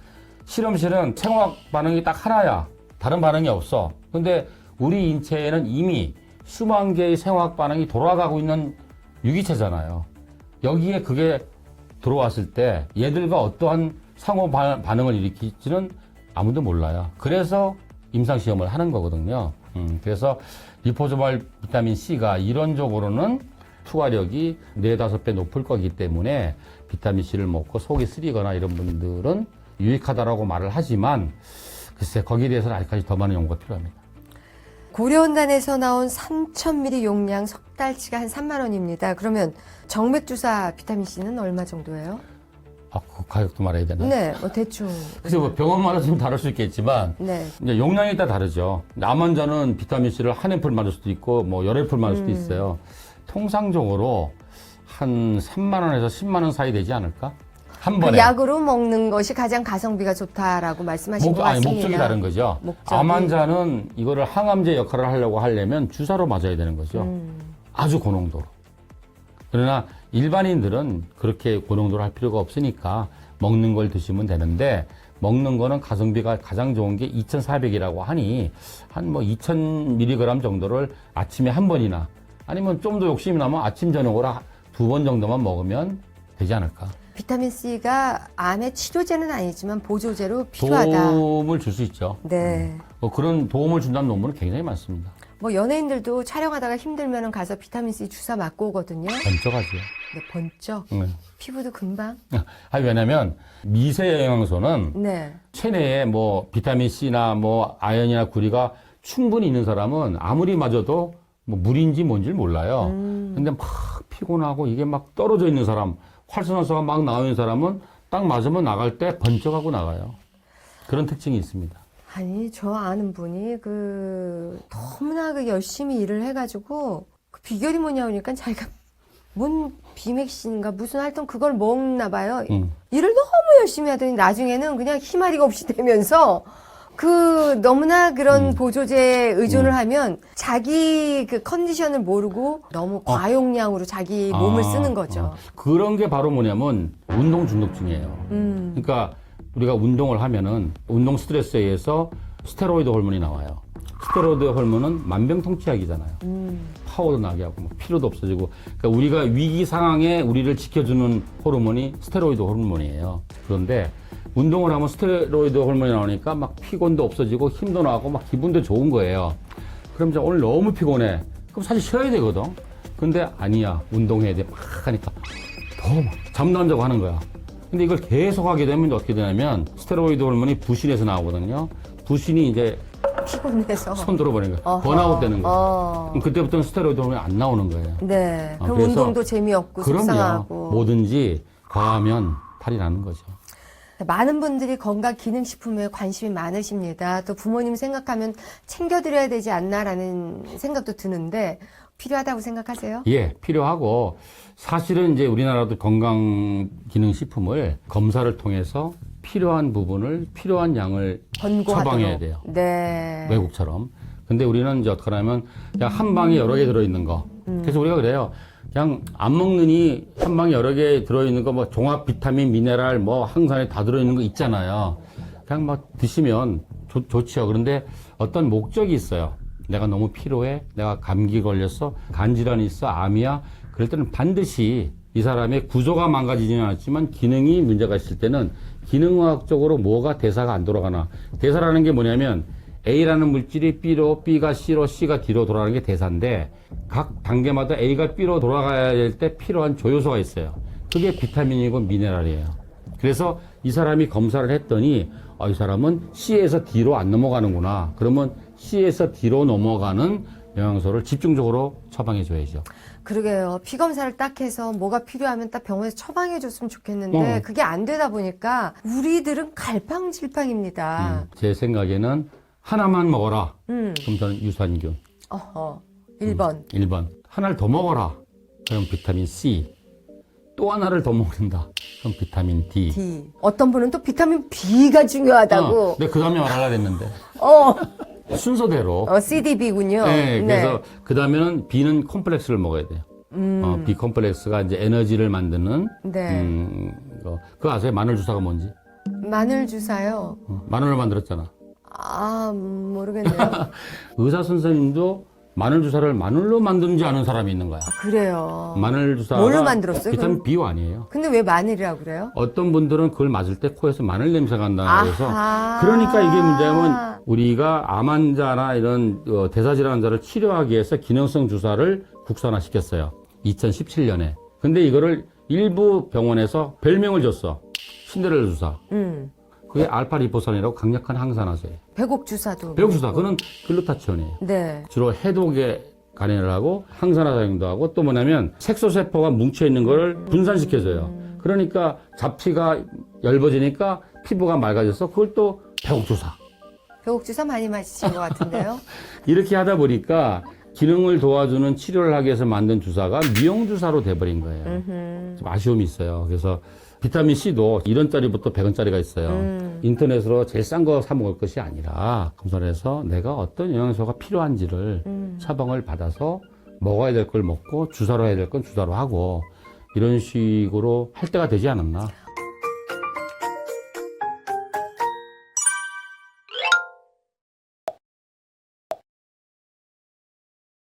실험실은 생화학 반응이 딱 하나야. 다른 반응이 없어. 근데 우리 인체에는 이미 수만 개의 생화학 반응이 돌아가고 있는 유기체잖아요. 여기에 그게 들어왔을 때 얘들과 어떠한 상호 반응을 일으킬지는 아무도 몰라요. 그래서 임상시험을 하는 거거든요. 그래서 리포소말 비타민 C가 이론적으로는 투하력이 4-5배 높을 거기 때문에 비타민 C를 먹고 속이 쓰리거나 이런 분들은 유익하다라고 말을 하지만 글쎄 거기에 대해서는 아직까지 더 많은 연구가 필요합니다. 고려원단에서 나온 3,000ml 용량 석 달치가 한 3만 원입니다. 그러면 정맥주사 비타민 C는 얼마 정도예요? 그 가격도 말해야 되나? 네, 대충. 그래서 뭐 병원마다 좀 다를 수 있겠지만 네. 이제 용량이 따라 다르죠. 암 환자는 비타민 C를 한 앰플 맞을 수도 있고 뭐 열 앰플 맞을 수도 있어요. 통상적으로 한 3만 원에서 10만 원 사이 되지 않을까? 한 그 번에. 약으로 먹는 것이 가장 가성비가 좋다라고 말씀하신 것 같습니다. 목적이 다른 거죠. 목적이. 암 환자는 이거를 항암제 역할을 하려고 하려면 주사로 맞아야 되는 거죠. 아주 고농도로. 그러나 일반인들은 그렇게 고농도로 할 필요가 없으니까 먹는 걸 드시면 되는데, 먹는 거는 가성비가 가장 좋은 게 2,400이라고 하니 한 뭐 2,000mg 정도를 아침에 한 번이나 아니면 좀 더 욕심이 나면 아침 저녁으로 2번 정도만 먹으면 되지 않을까. 비타민C가 암의 치료제는 아니지만 보조제로 필요하다. 도움을 줄 수 있죠. 네. 그런 도움을 준다는 논문은 굉장히 많습니다. 뭐 연예인들도 촬영하다가 힘들면 가서 비타민C 주사 맞고 오거든요. 번쩍하죠. 네, 번쩍. 네. 피부도 금방. 왜냐면 미세 영양소는 네. 체내에 뭐 비타민 C나 뭐 아연이나 구리가 충분히 있는 사람은 아무리 맞아도 뭐 물인지 뭔지를 몰라요. 근데 막 피곤하고 이게 막 떨어져 있는 사람, 활성산소가 막 나오는 사람은 딱 맞으면 나갈 때 번쩍하고 나가요. 그런 특징이 있습니다. 아니, 저 아는 분이 너무나 열심히 일을 해가지고 그 비결이 뭐냐 하니까 자기가 뭔 비맥신인가 무슨 하여튼 그걸 먹나 봐요. 일을 너무 열심히 하더니 나중에는 그냥 희마리가 없이 되면서 너무나 그런 보조제에 의존을 하면 자기 그 컨디션을 모르고 너무 과용량으로 자기 몸을 쓰는 거죠. 그런 게 바로 뭐냐면 운동 중독증이에요. 그러니까 우리가 운동을 하면은 운동 스트레스에 의해서 스테로이드 호르몬이 나와요. 스테로이드 호르몬은 만병통치약이잖아요. 파워도 나게 하고 피로도 없어지고. 그러니까 우리가 위기 상황에 우리를 지켜주는 호르몬이 스테로이드 호르몬이에요. 그런데 운동을 하면 스테로이드 호르몬이 나오니까 막 피곤도 없어지고 힘도 나고 막 기분도 좋은 거예요. 그럼 이제 오늘 너무 피곤해. 그럼 사실 쉬어야 되거든. 근데 아니야. 운동해야 돼. 막 하니까 더 막 잠도 안 자고 하는 거야. 근데 이걸 계속 하게 되면 어떻게 되냐면 스테로이드 호르몬이 부신에서 나오거든요. 부신이 이제 피곤해서. 손 들어버리는 거예요. 번아웃 되는 거예요. 그럼 그때부터는 스테로이드 호르몬이 안 나오는 거예요. 네. 그럼 그래서 운동도 재미없고 속상하고. 뭐든지 과하면 탈이 나는 거죠. 많은 분들이 건강 기능식품에 관심이 많으십니다. 또 부모님 생각하면 챙겨드려야 되지 않나라는 생각도 드는데 필요하다고 생각하세요? 예, 필요하고 사실은 이제 우리나라도 건강기능식품을 검사를 통해서 필요한 부분을 필요한 양을 권고하도록. 처방해야 돼요. 네. 외국처럼. 근데 우리는 이제 어떻게 하냐면 그냥 한 방에 여러 개 들어있는 거. 그래서 우리가 그래요. 그냥 안 먹느니 한 방에 여러 개 들어있는 거 뭐 종합 비타민, 미네랄, 뭐 항산에 다 들어있는 거 있잖아요. 그냥 막 드시면 좋지요. 그런데 어떤 목적이 있어요. 내가 너무 피로해. 내가 감기 걸렸어. 간질환이 있어. 암이야. 그럴 때는 반드시 이 사람의 구조가 망가지지는 않았지만 기능이 문제가 있을 때는 기능의학적으로 뭐가 대사가 안 돌아가나. 대사라는 게 뭐냐면 A라는 물질이 B로, B가 C로, C가 D로 돌아가는 게 대사인데 각 단계마다 A가 B로 돌아가야 될 때 필요한 조효소가 있어요. 그게 비타민이고 미네랄이에요. 그래서 이 사람이 검사를 했더니 이 사람은 C에서 D로 안 넘어가는구나. 그러면 C에서 D로 넘어가는 영양소를 집중적으로 처방해 줘야죠. 그러게요. 피 검사를 딱 해서 뭐가 필요하면 딱 병원에서 처방해 줬으면 좋겠는데 그게 안 되다 보니까 우리들은 갈팡질팡입니다. 제 생각에는 하나만 먹어라. 그럼 저는 유산균. 1번. 1번. 하나를 더 먹어라. 그럼 비타민 C. 또 하나를 더 먹는다. 그럼 비타민 D. D. 어떤 분은 또 비타민 B가 중요하다고. 근데 그 다음에 말하려 했는데. 순서대로. CDB군요. 네. 그래서 그 다음에는 B는 콤플렉스를 먹어야 돼요. B 콤플렉스가 이제 에너지를 만드는. 네. 그거 아세요? 마늘 주사가 뭔지? 마늘 주사요. 마늘을 만들었잖아. 모르겠네요. 의사 선생님도 마늘 주사를 마늘로 만드는지 아는 사람이 있는 거야. 그래요. 마늘 주사가 뭘로 만들었어요? 비타민 B 아니에요. 근데 왜 마늘이라고 그래요? 어떤 분들은 그걸 맞을 때 코에서 마늘 냄새가 난다고 해서 그러니까 이게 문제면 우리가 암 환자나 이런 대사질환 환자를 치료하기 위해서 기능성 주사를 국산화시켰어요. 2017년에. 근데 이거를 일부 병원에서 별명을 줬어. 신데렐라 주사. 그게 알파 리포산이라고 강력한 항산화제예요. 배곡 주사도. 배곡 주사. 그건 글루타치온이에요. 네. 주로 해독에 간행을 하고 항산화 작용도 하고 또 뭐냐면 색소세포가 뭉쳐있는 걸 분산시켜줘요. 그러니까 잡티가 얇아지니까 피부가 맑아져서 그걸 또 배곡 주사. 배곡 주사 많이 마시신 것 같은데요. 이렇게 하다 보니까 기능을 도와주는 치료를 하기 위해서 만든 주사가 미용 주사로 돼버린 거예요. 좀 아쉬움이 있어요. 그래서 비타민 C도 1원짜리부터 100원짜리가 있어요. 인터넷으로 제일 싼 거 사 먹을 것이 아니라 검사해서 내가 어떤 영양소가 필요한지를 처방을 받아서 먹어야 될 걸 먹고 주사로 해야 될 건 주사로 하고 이런 식으로 할 때가 되지 않았나.